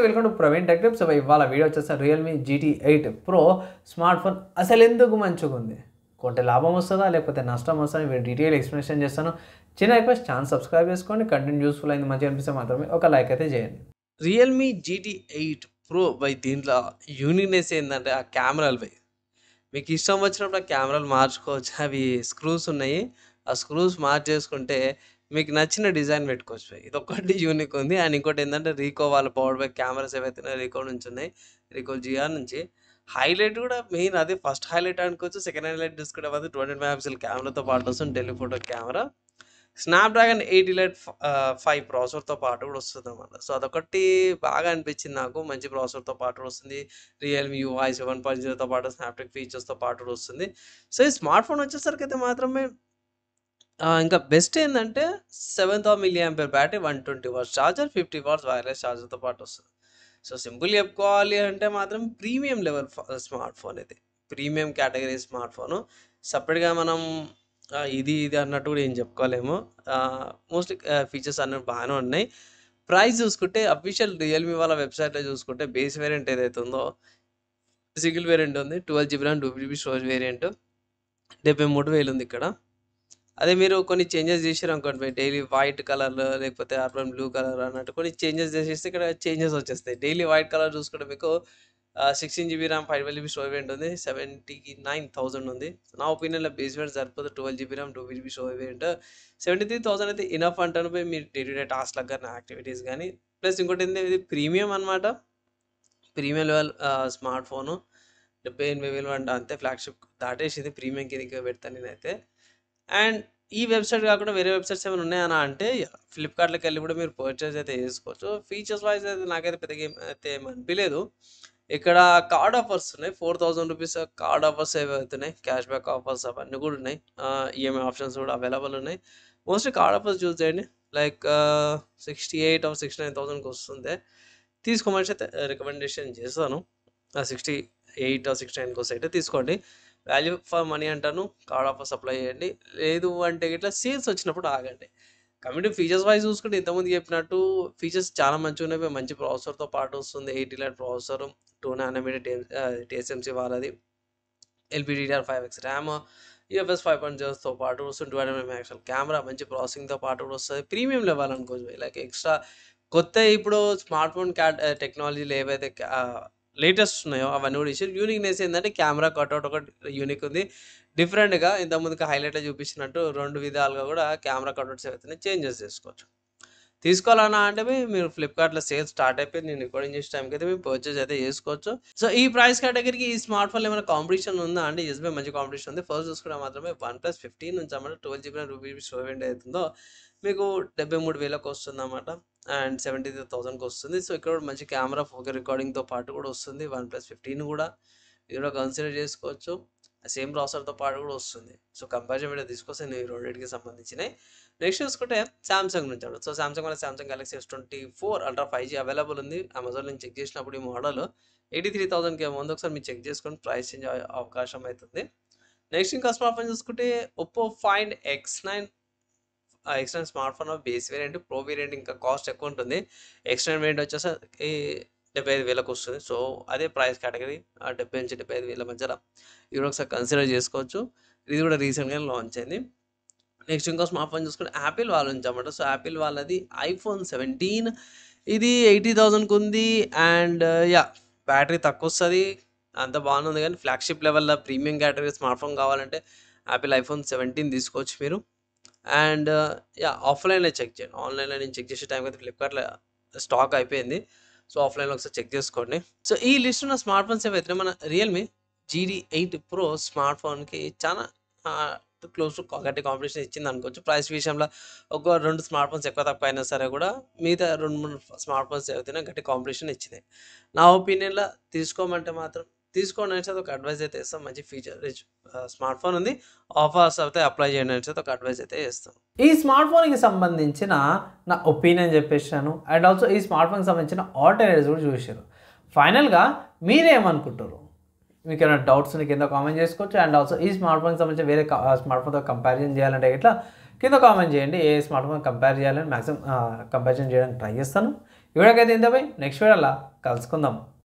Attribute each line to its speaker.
Speaker 1: Welcome to Praveen tech tips. ఇవాళ video వచ్చేసి Realme GT8 Pro smart phone అసలు ఎందుకు మంచిగా ఉంది, కొంటే లాభం వస్తుందా లేకపోతే నష్టం వస్తుందా, వీడియో డీటెయిల్ ఎక్స్ప్లెనేషన్ చేస్తాను. చిన్న రిక్వెస్ట్, ఛానల్ సబ్స్క్రైబ్ చేసుకోండి. కంటెంట్ యూస్ఫుల్ అయింది, మంచిగా అనిపిస్తే మాత్రమే ఒక లైక్ అయితే చేయండి.
Speaker 2: రియల్మీ GT8 Pro బై దీంట్లో యూనిక్నెస్ ఏంటంటే ఆ కెమెరాలు బై మీకు ఇష్టం వచ్చినప్పుడు ఆ కెమెరాలు మార్చుకోవచ్చు. అవి స్క్రూస్ ఉన్నాయి, ఆ స్క్రూస్ మార్చేసుకుంటే మీకు నచ్చిన డిజైన్ పెట్టుకోవచ్చు బై. ఇదొక్కటి యూనిక్ ఉంది. అండ్ ఇంకోటి ఏంటంటే రీకో వాళ్ళ పవర్ బ్యాక్ కెమెరాస్ ఏవైతే రీకో నుంచి ఉన్నాయి, రీకో GR నుంచి. హైలైట్ కూడా మెయిన్ అదే ఫస్ట్ హైలైట్ అనుకోవచ్చు. సెకండ్ హైలైట్ చూసుకుంటే అది 200 మెగాపిక్సెల్ కెమెరాతో పాటు వస్తుంది, టెలిఫోటో కెమెరా. స్నాప్డ్రాగన్ 8 ఎలైట్ 5 ప్రాసెసర్తో పాటు కూడా వస్తుంది అన్నమాట. సో అదొకటి బాగా అనిపించింది నాకు, మంచి ప్రాసెసర్తో పాటు కూడా వస్తుంది. రియల్మీ UI 7.0తో పాటు స్నాప్డ్రాగన్ ఫీచర్స్తో పాటు కూడా వస్తుంది. సో ఈ స్మార్ట్ ఫోన్ వచ్చేసరికి అయితే మాత్రమే ఇంకా బెస్ట్ ఏంటంటే 7000 mAh battery, 120 watts charger, 50 watts wireless ఛార్జర్తో పాటు వస్తుంది. సో సింపుల్ చెప్పుకోవాలి అంటే మాత్రం ప్రీమియం లెవెల్ స్మార్ట్ ఫోన్ ఇది, ప్రీమియం కేటగిరీ స్మార్ట్ ఫోను. సపరేట్గా మనం ఇది అన్నట్టు కూడా ఏం చెప్పుకోలేము. మోస్ట్లీ ఫీచర్స్ అన్నీ బాగానే ఉన్నాయి. ప్రైస్ చూసుకుంటే అఫీషియల్ రియల్మీ వాళ్ళ వెబ్సైట్లో చూసుకుంటే బేస్ వేరియంట్ ఏదైతే ఉందో సింగిల్ వేరియంట్ ఉంది, 12GB RAM 2GB storage variant, 73,000 ఉంది ఇక్కడ. అదే మీరు కొన్ని చేంజెస్ చేసారు అనుకోండి, డైలీ వైట్ కలర్ లేకపోతే అర్బన్ బ్లూ కలర్ అన్నట్టు కొన్ని చేంజెస్ చేసేస్తే ఇక్కడ చేంజెస్ వచ్చేస్తాయి. డైలీ వైట్ కలర్ చూసుకుంటే మీకు 16GB RAM 512GB storage variant ఉంది, 79,000 ఉంది. నా ఒపీనియన్లో బేస్ వేరియంట్ సరిపోతే 12GB RAM 2GB storage variant 73,000 అయితే ఇనఫ్ అంటాను. పోయి మీరు డే టు డే టాస్క్లకు కానీ యాక్టివిటీస్ కానీ. ప్లస్ ఇంకోటి ఏంటంటే ఇది ప్రీమియం అనమాట, ప్రీమియం లెవెల్ స్మార్ట్ ఫోను. 78,000 అంటే అంతే, ఫ్లాగ్షిప్ దాటేసింది, ప్రీమియం కిందకి పెడతాను నేనైతే. అండ్ ఈ వెబ్సైట్ కాకుండా వేరే వెబ్సైట్స్ ఏమైనా ఉన్నాయని అంటే ఫ్లిప్కార్ట్లోకి వెళ్ళి కూడా మీరు పర్చేస్ అయితే చేసుకోవచ్చు. ఫీచర్స్ వైజ్ అయితే నాకైతే పెద్దగా అయితే ఏం అనిపించలేదు. ఇక్కడ కార్డ్ ఆఫర్స్ ఉన్నాయి, 4000 రూపీస్ కార్డ్ ఆఫర్స్ ఏవి అవుతున్నాయి, క్యాష్ బ్యాక్ ఆఫర్స్ అవన్నీ కూడా ఉన్నాయి. ఈఎంఐ ఆప్షన్స్ కూడా అవైలబుల్ ఉన్నాయి. మోస్ట్లీ కార్డ్ ఆఫర్స్ చూస్ చేయండి. లైక్ 68 or 69,000కి వస్తుంది. తీసుకోమని అయితే రికమెండేషన్ చేస్తాను. 68 or 69 కోసం అయితే తీసుకోండి. వాల్యూ ఫర్ మనీ అంటాను. కార్డ్ ఆఫర్స్ అప్లై చేయండి. లేదు అంటే ఇట్లా సేల్స్ వచ్చినప్పుడు ఆగండి. కమ్యూనిటీ ఫీచర్స్ వైజ్ చూసుకుంటే ఇంతకుముందు చెప్పినట్టు ఫీచర్స్ చాలా మంచిగా ఉన్నాయి. మంచి ప్రాసెసర్తో పాటు వస్తుంది, 8 ఎలైట్ ప్రాసెసర్, 2 nanometer TSMC వాళ్ళది, LPDDR5X ర్యామ్, UFS 5.0తో పాటు వస్తుంది, 200 మెగాపిక్సెల్ కెమెరా, మంచి ప్రాసెసింగ్తో పాటు కూడా వస్తుంది. ప్రీమియం లెవెల్ అనుకోవచ్చు. లైక్ ఎక్స్ట్రా కొత్త ఇప్పుడు స్మార్ట్ ఫోన్ టెక్నాలజీలు ఏవైతే లేటెస్ట్ ఉన్నాయో అవన్నీ కూడా ఇచ్చారు. యూనిక్నెస్ ఏంటంటే కెమెరా కట్అవుట్ ఒకటి యూనిక్ ఉంది, డిఫరెంట్గా. ఇంతకుముందుకు హైలైట్లో చూపించినట్టు 2 విధాలుగా కూడా కెమెరా కట్అవుట్స్ ఏవైతే చేంజెస్ చేసుకోవచ్చు. తీసుకోవాలన్నా అంటే మీరు ఫ్లిప్కార్ట్లో సేల్స్ స్టార్ట్ అయిపోయి నేను రికార్డింగ్ చేసే టైంకి అయితే మీరు పర్చేజ్ అయితే చేసుకోవచ్చు. సో ఈ ప్రైస్ కేటగిరీకి ఈ స్మార్ట్ ఫోన్లో ఏమైనా కాంపిటీషన్ ఉందా అంటే ఎస్బీఐ మంచి కాంపిటీషన్ ఉంది. ఫస్ట్ చూసుకుంటే మాత్రమే OnePlus 15 నుంచి అన్నమాట 12GB RAM 2GB storage variant అవుతుందో మీకు 73,000కి వస్తుంది అన్నమాట, అండ్ 73,000కి వస్తుంది. సో ఇక్కడ మంచి కెమెరా 4K రికార్డింగ్తో పాటు కూడా వస్తుంది. OnePlus 15 కూడా ఇది కూడా కన్సిడర్ చేసుకోవచ్చు. సేమ్ ప్రాసెసర్తో పాటు కూడా వస్తుంది. సో కంపారిజన్ వీడియో తీసుకొస్తే నేను ఈ రెండింటికి సంబంధించినవి. నెక్స్ట్ చూసుకుంటే సామ్సంగ్ నుంచి. సో సామ్సంగ్ వల్ల Samsung Galaxy S24 Ultra 5G available ఉంది. అమెజాన్ నేను చెక్ చేసినప్పుడు ఈ మోడల్ 83,000కి ఏమో ఉంది. ఒకసారి మీరు చెక్ చేసుకొని ప్రైస్ చేంజ్ అవకాశం అవుతుంది. నెక్స్ట్ ఇంకా స్మార్ట్ ఫోన్ చూసుకుంటే Oppo find X9 smart phone base variant, pro variant ఇంకా కాస్ట్ ఎక్కువ ఉంటుంది. X9 వేరియంట్ వచ్చేసరికి 75,000కి వస్తుంది. సో అదే ప్రైస్ కేటగిరీ, 70 నుంచి 75,000 మధ్యలో. ఇది కూడా ఒకసారి కన్సిడర్ చేసుకోవచ్చు. ఇది కూడా రీసెంట్గా లాంచ్ అయింది. నెక్స్ట్ ఇంకో స్మార్ట్ ఫోన్ చూసుకుంటే యాపిల్ వాళ్ళ నుంచి అన్నమాట. సో యాపిల్ వాళ్ళది iPhone 17, ఇది 80,000కి ఉంది. అండ్ బ్యాటరీ తక్కువ వస్తుంది, అంత బాగుంది. కానీ ఫ్లాగ్షిప్ లెవెల్లో ప్రీమియం కేటగిరీ స్మార్ట్ ఫోన్ కావాలంటే యాపిల్ iPhone 17 తీసుకోవచ్చు మీరు. అండ్ ఆఫ్లైన్లో చెక్ చేయండి. ఆన్లైన్లో నేను చెక్ చేసే టైంకి అయితే ఫ్లిప్కార్ట్లో స్టాక్ అయిపోయింది. సో ఆఫ్లైన్లో ఒకసారి చెక్ చేసుకోండి. సో ఈ లిస్ట్ ఉన్న స్మార్ట్ ఫోన్స్ ఏవైతే మన రియల్మీ GT8 Pro స్మార్ట్ ఫోన్కి చాలా క్లోజ్ టు గట్టి కాంపిటీషన్ ఇచ్చింది అనుకోవచ్చు. ప్రైస్ విషయంలో ఒక 2 స్మార్ట్ ఫోన్స్ ఎక్కువ తక్కువ అయినా సరే కూడా మిగతా 2-3 స్మార్ట్ ఫోన్స్ ఏవైతే గట్టి కాంపిటీషన్ ఇచ్చినాయి. నా ఒపీనియన్లో తీసుకోమంటే మాత్రం తీసుకోండి అనేసి ఒక అడ్వైజ్ అయితే ఇస్తాం. మంచి ఫీచర్ రిచ్ స్మార్ట్ ఫోన్ ఉంది, ఆఫర్స్ అయితే అప్లై చేయండి అనేసి ఒక అడ్వైజ్ అయితే ఇస్తాం.
Speaker 1: ఈ స్మార్ట్ ఫోన్కి సంబంధించిన నా ఒపీనియన్ చెప్పేసాను. అండ్ ఆల్సో ఈ స్మార్ట్ ఫోన్కి సంబంధించిన ఆల్టర్నేటివ్స్ కూడా చూసారు. ఫైనల్గా మీరేమనుకుంటారు? మీకు ఏమైనా డౌట్స్ కింద కామెంట్ చేసుకోవచ్చు. అండ్ ఆల్సో ఈ స్మార్ట్ ఫోన్కి సంబంధించి వేరే స్మార్ట్ ఫోన్తో కంపారిజన్ చేయాలంటే ఇట్లా కింద కామెంట్ చేయండి. ఏ స్మార్ట్ ఫోన్ కంపేర్ చేయాలని మ్యాక్సిమం కంపారిజన్ చేయడానికి ట్రై చేస్తాను. వీడియోకైతే ఇంత పోయి నెక్స్ట్ వీడియోలో కలుసుకుందాం.